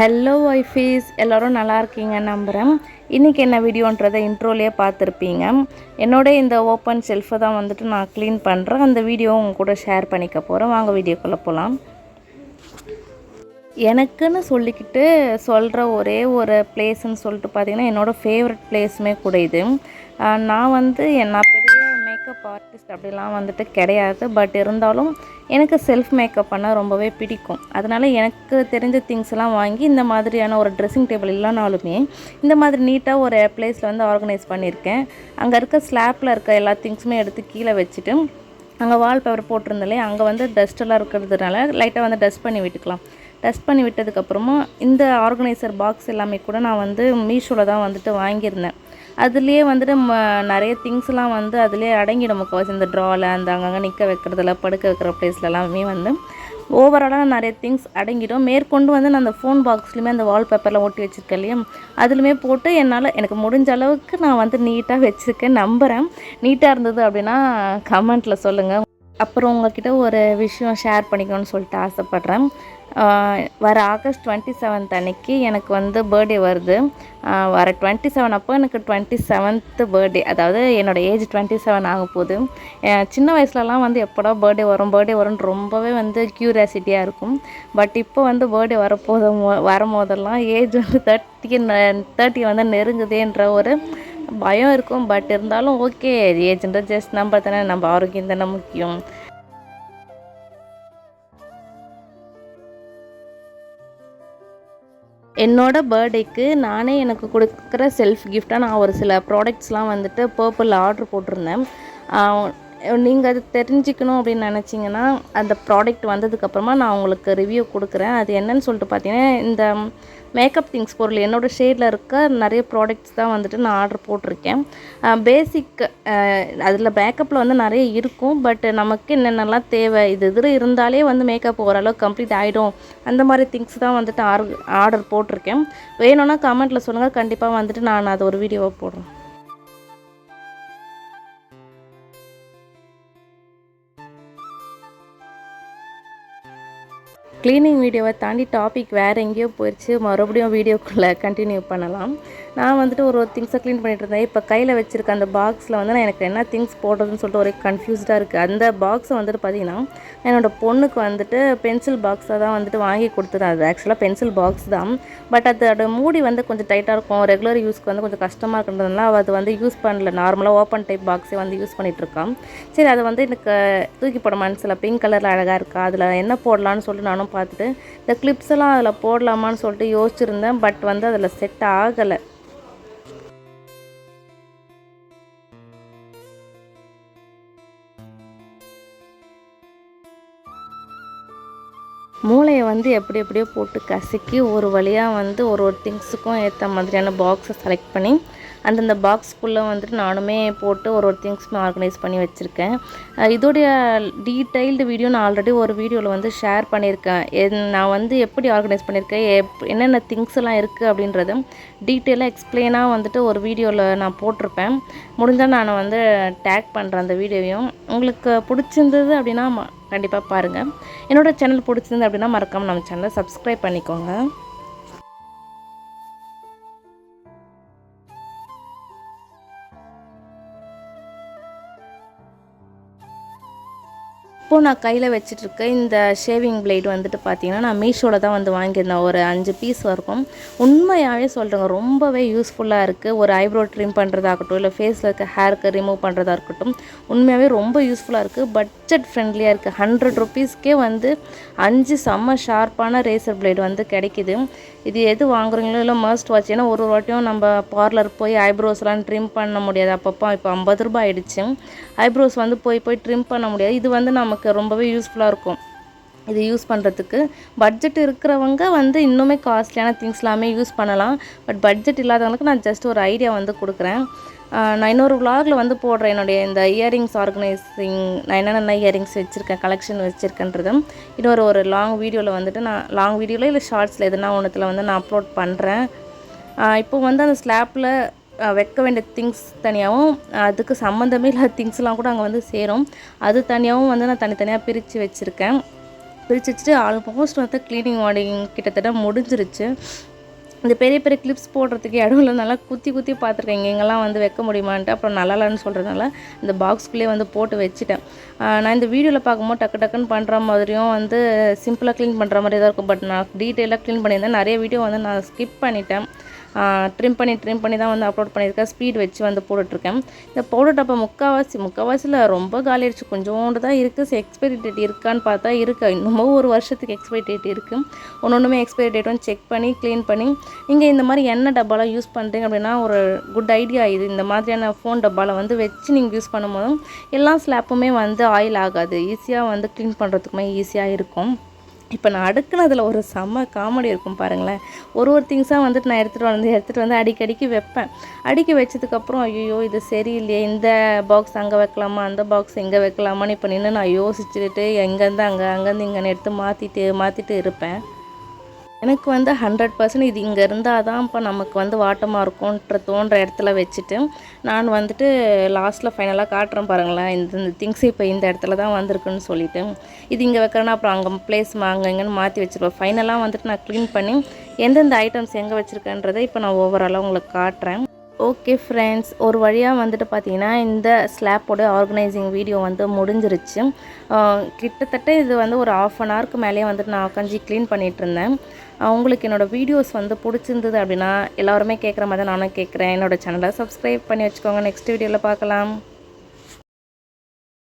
Hello வைஃபீஸ், எல்லோரும் நல்லா இருக்கீங்க நம்புகிறேன். இன்றைக்கி என்ன வீடியோன்றதை இன்ட்ரோலேயே பார்த்துருப்பீங்க. என்னோட இந்த ஓப்பன் ஷெல்ஃபை தான் வந்துட்டு நான் க்ளீன் பண்ணுறேன். அந்த வீடியோ உங்க கூட ஷேர் பண்ணிக்க போகிறேன். வாங்க வீடியோக்குள்ளே போகலாம். எனக்குன்னு சொல்லிக்கிட்டு சொல்கிற ஒரே ஒரு பிளேஸ்ன்னு சொல்லிட்டு பார்த்திங்கன்னா என்னோடய ஃபேவரட் பிளேஸுமே கூட இது. நான் வந்து பெரிய மேக்கப் ஆர்டிஸ்ட் அப்படிலாம் வந்துட்டு கிடையாது. பட் இருந்தாலும் எனக்கு செல்ஃப் மேக்கப் பண்ண ரொம்பவே பிடிக்கும். அதனால் எனக்கு தெரிஞ்ச திங்ஸ்லாம் வாங்கி இந்த மாதிரியான ஒரு ட்ரெஸ்ஸிங் டேபிள் இல்லைனாலுமே இந்த மாதிரி நீட்டாக ஒரு பிளேஸில் வந்து ஆர்கனைஸ் பண்ணியிருக்கேன். அங்கே இருக்க ஸ்லாப்பில் இருக்க எல்லா திங்ஸுமே எடுத்து கீழே வச்சுட்டு அங்கே வால்பேப்பர் போட்டிருந்தாலே அங்கே வந்து டஸ்ட்டெல்லாம் இருக்கிறதுனால லைட்டாக வந்து டஸ்ட் பண்ணி விட்டுக்கலாம். டஸ்ட் பண்ணி விட்டதுக்கப்புறமா இந்த ஆர்கனைசர் பாக்ஸ் எல்லாமே கூட நான் வந்து மீஷோவில் தான் வந்துட்டு வாங்கியிருந்தேன். அதுலேயே வந்துட்டு நிறைய திங்ஸ்லாம் வந்து அதுலேயே அடங்கிடும். முக்கால்வாசி இந்த ட்ராவில் அந்த அங்கங்கே நிற்க வைக்கிறதுல படுக்க வைக்கிற பிளேஸில் எல்லாமே வந்து ஓவராலாக நிறைய திங்ஸ் அடங்கிடும். மேற்கொண்டு வந்து நான் அந்த ஃபோன் பாக்ஸ்லையுமே அந்த வால்பேப்பரில் ஒட்டி வச்சுருக்கேன் இல்லையா, அதுலேயுமே போட்டு எனக்கு முடிஞ்ச அளவுக்கு நான் வந்து நீட்டாக வச்சுருக்கேன். நம்புகிறேன். நீட்டாக இருந்தது அப்படின்னா கமெண்ட்டில் சொல்லுங்கள். அப்புறம் உங்கள்கிட்ட ஒரு விஷயம் ஷேர் பண்ணிக்கணும்னு சொல்லிட்டு ஆசைப்பட்றேன். வர ஆகஸ்ட் 27 அன்னைக்கு எனக்கு வந்து பர்த்டே வருது. வர 27 அப்போ எனக்கு 27th பர்த்டே. அதாவது என்னோடய ஏஜ் 27 ஆக போகுது. சின்ன வயசுலலாம் வந்து எப்போடா பர்த்டே வரும்னு ரொம்பவே வந்து க்யூரியாசிட்டியாக இருக்கும். பட் இப்போ வந்து பர்த்டே வரும்போதெல்லாம் ஏஜ் வந்து 30 வந்து நெருங்குதேன்ற ஒரு பயம் இருக்கும். பட் இருந்தாலும் ஓகே, ஏஜ்ன்ற ஜஸ்ட் நம்பர் தானே, நம்ம ஆரோக்கியம் தானே முக்கியம். என்னோடய பர்த்டேக்கு நானே எனக்கு கொடுக்குற செல்ஃப் கிஃப்டாக நான் ஒரு சில ப்ராடக்ட்ஸ்லாம் வந்துட்டு பர்பிளில் ஆர்டர் போட்டிருந்தேன். நீங்கள் அது தெரிஞ்சுக்கணும் அப்படின்னு நினச்சிங்கன்னா அந்த ப்ராடக்ட் வந்ததுக்கப்புறமா நான் உங்களுக்கு ரிவ்யூ கொடுக்குறேன். அது என்னன்னு சொல்லிட்டு பார்த்தீங்கன்னா, இந்த மேக்கப் திங்ஸ் பொருள் என்னோடய ஷேடில் இருக்க நிறைய ப்ராடக்ட்ஸ் தான் வந்துட்டு நான் ஆர்டர் போட்டிருக்கேன். பேசிக் அதில் மேக்கப்பில் வந்து நிறைய இருக்கும். பட் நமக்கு என்னென்னலாம் தேவை இது இருந்தாலே வந்து மேக்கப் ஓரளவு கம்ப்ளீட் ஆகிடும். அந்த மாதிரி திங்ஸ் தான் வந்துட்டு ஆர்டர் போட்டிருக்கேன். வேணும்னா கமெண்ட்டில் சொல்லுங்கள், கண்டிப்பாக வந்துட்டு நான் அதை ஒரு வீடியோவை போடுறேன். க்ளீனிங் வீடியோவை தாண்டி டாபிக் வேறு எங்கேயோ போயிடுச்சு. மறுபடியும் வீடியோக்குள்ளே கண்டினியூ பண்ணலாம். நான் வந்துட்டு ஒரு திங்ஸை க்ளீன் பண்ணிகிட்டு இருந்தேன். இப்போ கையில் வச்சுருக்க அந்த பாக்ஸில் வந்து நான் எனக்கு என்ன திங்ஸ் போடுறதுன்னு சொல்லிட்டு ஒரே கன்ஃபியூஸ்டாக இருக்குது. அந்த பாக்ஸை வந்துட்டு பார்த்திங்கன்னா என்னோடய பொண்ணுக்கு வந்துட்டு பென்சில் பாக்ஸை தான் வந்துட்டு வாங்கி கொடுத்துருந்தேன். அது ஆக்சுவலாக பென்சில் பாக்ஸ் தான். பட் அதோட மூடி வந்து கொஞ்சம் டைட்டாக இருக்கும். ரெகுலர் யூஸ்க்கு வந்து கொஞ்சம் கஷ்டமாக இருக்கிறதுனால அவள் அது வந்து யூஸ் பண்ணல. நார்மலாக ஓப்பன் டைப் பாக்ஸே வந்து யூஸ் பண்ணிகிட்ருக்கான். சரி, அதை வந்து எனக்கு தூக்கி போட மனசில் பிங்க் கலரில் அழகாக இருக்கா, அதில் என்ன போடலான்னு சொல்லிட்டு நானும் பார்த்துட்டு இந்த கிளிப்ஸ் எல்லாம் அதில் போடலாமான்னு சொல்லிட்டு யோசிச்சுருந்தேன். பட் வந்து அதில் செட் ஆகலை. மூளையை வந்து எப்படியோ போட்டு கசக்கி ஒரு வழியாக வந்து ஒரு திங்ஸுக்கும் ஏற்ற மாதிரியான பாக்ஸை செலக்ட் பண்ணி அந்தந்த பாக்ஸ்க்குள்ளே வந்துட்டு நானுமே போட்டு ஒரு திங்ஸுமே ஆர்கனைஸ் பண்ணி வச்சுருக்கேன். இதோடைய டீட்டெயில்டு வீடியோ நான் ஆல்ரெடி ஒரு வீடியோவில் வந்து ஷேர் பண்ணியிருக்கேன். நான் வந்து எப்படி ஆர்கனைஸ் பண்ணியிருக்கேன், என்னென்ன திங்ஸ் எல்லாம் இருக்குது அப்படின்றத டீட்டெயிலாக எக்ஸ்பிளைனாக வந்துட்டு ஒரு வீடியோவில் நான் போட்டிருப்பேன். முடிஞ்சால் நான் வந்து டேக் பண்ணுறேன் அந்த வீடியோவையும். உங்களுக்கு பிடிச்சிருந்தது அப்படின்னா கண்டிப்பாக பாருங்கள். என்னோடய சேனல் பிடிச்சிருந்து அப்படின்னா மறக்காமல் நம்ம சேனலை சப்ஸ்கிரைப் பண்ணிக்கோங்க. இப்போது நான் கையில் வச்சிட்ருக்க இந்த ஷேவிங் பிளேட் வந்துட்டு பார்த்திங்கன்னா நான் மீஷோவில் தான் வந்து வாங்கியிருந்தேன். ஒரு 5 பீஸ் இருக்கும். உண்மையாகவே சொல்கிறேங்க, ரொம்பவே யூஸ்ஃபுல்லாக இருக்குது. ஒரு ஐப்ரோ ட்ரிம் பண்ணுறதாகட்டும், இல்லை ஃபேஸில் இருக்க ஹேருக்கு ரிமூவ் பண்ணுறதா இருக்கட்டும், உண்மையாகவே ரொம்ப யூஸ்ஃபுல்லாக இருக்குது. பட்ஜெட் ஃப்ரெண்ட்லியாக இருக்குது. 100 rupeesக்கே வந்து 5 செம்ம ஷார்ப்பான ரேசர் பிளேடு வந்து கிடைக்கிது. இது எது வாங்குறீங்களோ இல்லை மஸ்ட் வாட்ச். ஏன்னா ஒரு வாட்டியும் நம்ம பார்லர் போய் ஐப்ரோஸ்லாம் ட்ரிம் பண்ண முடியாது. அப்பப்போ இப்போ 50 ரூபாய் ஆகிடுச்சு. ஐப்ரோஸ் வந்து போய் ட்ரிம் பண்ண முடியாது. இது வந்து நமக்கு ரொம்பவே யூஸ்ஃபுல்லாக இருக்கும். இது யூஸ் பண்ணுறதுக்கு பட்ஜெட் இருக்கிறவங்க வந்து இன்னுமே காஸ்ட்லியான திங்ஸ் எல்லாமே யூஸ் பண்ணலாம். பட் பட்ஜெட் இல்லாதவங்களுக்கு நான் ஜஸ்ட் ஒரு ஐடியா வந்து கொடுக்குறேன். நான் இன்னொரு விலாகில் வந்து போடுறேன் என்னுடைய இந்த இயரிங்ஸ் ஆர்கனைசிங், நான் என்னென்ன இயரிங்ஸ் வச்சுருக்கேன், கலெக்ஷன் வச்சுருக்கேன்றது இன்னொரு ஒரு லாங் வீடியோவில் வந்துட்டு நான் லாங் வீடியோவில் இல்லை ஷார்ட்ஸில் எதுனா ஒன்றுத்தில் வந்து நான் அப்லோட் பண்ணுறேன். இப்போ வந்து அந்த ஸ்லாப்பில் வைக்க வேண்டிய திங்ஸ் தனியாகவும் அதுக்கு சம்மந்தமே இல்லாத திங்ஸ்லாம் கூட அங்கே வந்து சேரும். அது தனியாகவும் வந்து நான் தனித்தனியாக பிரித்து வச்சுருக்கேன். பிரித்து வச்சுட்டு ஆல்மோஸ்ட் வந்து க்ளீனிங் வார்டிங் கிட்டத்தட்ட முடிஞ்சிருச்சு. இந்த பெரிய பெரிய கிளிப்ஸ் போடுறதுக்கு இடம் இல்லை, நல்லா குத்தி குத்தி பார்த்துருக்கேன் எங்கெங்கெல்லாம் வந்து வைக்க முடியுமான்ட்டு. அப்புறம் நல்லாலன்னு சொல்கிறதுனால இந்த பாக்ஸ்குள்ளேயே வந்து போட்டு வச்சுட்டேன். நான் இந்த வீடியோவில் பார்க்கும்போது டக்கு டக்குன்னு பண்ணுற மாதிரியும் வந்து சிம்பிளாக க்ளீன் பண்ணுற மாதிரி தான் இருக்கும். பட் நான் டீட்டெயிலாக க்ளீன் பண்ணியிருந்தேன். நிறைய வீடியோ வந்து நான் ஸ்கிப் பண்ணிட்டேன். ட்ரிம் பண்ணி தான் வந்து அப்லோட் பண்ணியிருக்கேன். ஸ்பீட் வச்சு வந்து போட்டுட்ருக்கேன். இந்த பவுடர் டப்பா முக்கால்வாசியில் ரொம்ப காலியாகிடுச்சு. கொஞ்சோண்டு தான் இருக்குது. எக்ஸ்பைரி டேட் இருக்கான்னு பார்த்தா இருக்குது. இன்னமும் ஒரு வருஷத்துக்கு எக்ஸ்பைரி டேட் இருக்குது. ஒன்றுமே எக்ஸ்பைரி டேட்டும் செக் பண்ணி க்ளீன் பண்ணி, நீங்கள் இந்த மாதிரி எண்ணெய் டப்பாலாம் யூஸ் பண்ணுறீங்க அப்படின்னா ஒரு குட் ஐடியா இது. இந்த மாதிரியான ஃபோன் டப்பாவில் வந்து வச்சு நீங்கள் யூஸ் பண்ணும்போதும் எல்லா ஸ்லாப்புமே வந்து ஆயில் ஆகாது. ஈஸியாக வந்து க்ளீன் பண்ணுறதுக்குமே ஈஸியாக இருக்கும். இப்போ நான் அடுக்குனதில் ஒரு செம்ம காமெடி இருக்கும் பாருங்களேன். ஒரு திங்ஸாக வந்துட்டு நான் எடுத்துகிட்டு வந்து அடிக்கடிக்கு வைப்பேன். அடுக்கி வச்சதுக்கப்புறம் ஐயோ இது சரியில்லையே, இந்த பாக்ஸ் அங்கே வைக்கலாமா, அந்த பாக்ஸ் இங்கே வைக்கலாமான்னு இப்போ நின்று நான் யோசிச்சுட்டு எங்கேருந்து அங்கேருந்து இங்கேன்னு எடுத்து மாற்றிட்டு இருப்பேன். எனக்கு வந்து 100% இது இங்கே இருந்தால் தான் இப்போ நமக்கு வந்து வாட்டமாக இருக்கும்ன்ற தோன்ற இடத்துல வச்சுட்டு நான் வந்துட்டு லாஸ்ட்டில் ஃபைனலாக காட்டுறேன் பாருங்களேன். இந்த திங்ஸ் இப்போ இந்த இடத்துல தான் வந்திருக்குன்னு சொல்லிவிட்டு இது இங்கே வைக்கிறேன்னா அப்புறம் அங்கே பிளேஸ் அங்கே இங்கேன்னு மாற்றி வச்சுருப்பேன். ஃபைனலாக வந்துட்டு நான் க்ளீன் பண்ணி எந்தெந்த ஐட்டம்ஸ் எங்கே வச்சுருக்கேன்றதை இப்போ நான் ஓவராலாக உங்களுக்கு காட்டுறேன். ஓகே ஃப்ரெண்ட்ஸ், ஒரு வழியாக வந்துட்டு பார்த்தீங்கன்னா இந்த ஸ்லாப்போட ஆர்கனைசிங் வீடியோ வந்து முடிஞ்சிருச்சு. கிட்டத்தட்ட இது வந்து ஒரு 1/2 அன் ஹவருக்கு மேலேயே வந்துட்டு நான் உட்காந்து க்ளீன் பண்ணிகிட்டு இருந்தேன். உங்களுக்கு என்னோடய வீடியோஸ் வந்து பிடிச்சிருந்தது அப்படின்னா எல்லாருமே கேட்குற மாதிரி தான் நானும் கேட்குறேன். என்னோடய சேனலை சப்ஸ்கிரைப் பண்ணி வச்சுக்கோங்க. நெக்ஸ்ட் வீடியோவில் பார்க்கலாம்.